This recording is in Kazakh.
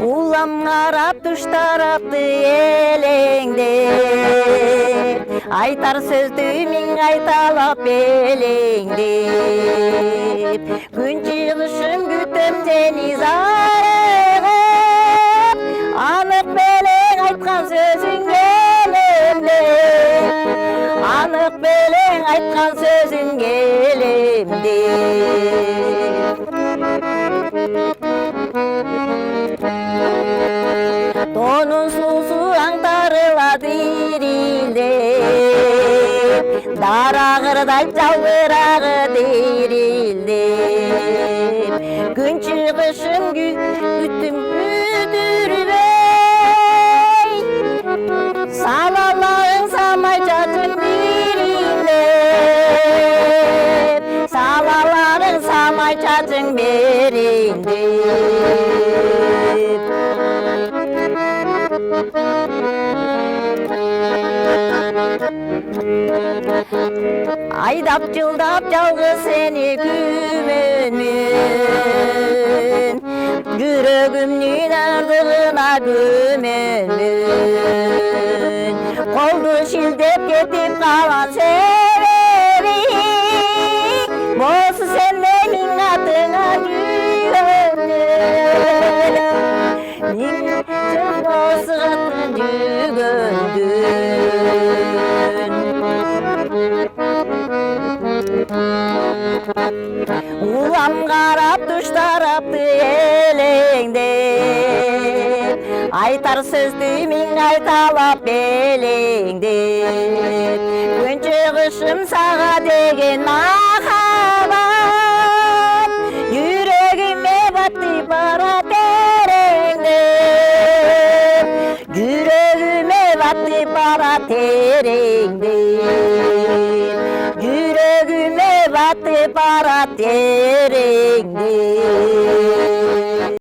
Улам қарап түш тарапты елеңдеп, айтар сөзді мен айталап белеңдеп, күн чыгышын күтем сені зарығып, анық белең айтқан сөзің елемдеп, анық белең айтқан сөзің елемдеп. Тонун суусу аңтарылады ирилдеп, дарагырдай жалбырагы дирилдеп, күн чыгышын күтүм күдүрбөй, салаларың самай чачың бириндеп, салаларың самай чачың бериндеп. Айдап жылдап жалғыз сені күмөнмүн, жүрөгүмнүн ардыгына күмөнмүн. Колду шилдеп кетип калган себеби, болсо сен менин атыңа күмөнмүн. Осыгатын жүгөндүн, улам карап туш тарапты элеңдеп, айтар сөздү мен айталап белеңдеп, күн чыгышым сага деген махабат, жүрөгүмө батты барат тереңдеп, жүрөгүмө батты барат тереңдеп, жүрөгүмө батты барат тереңдеп.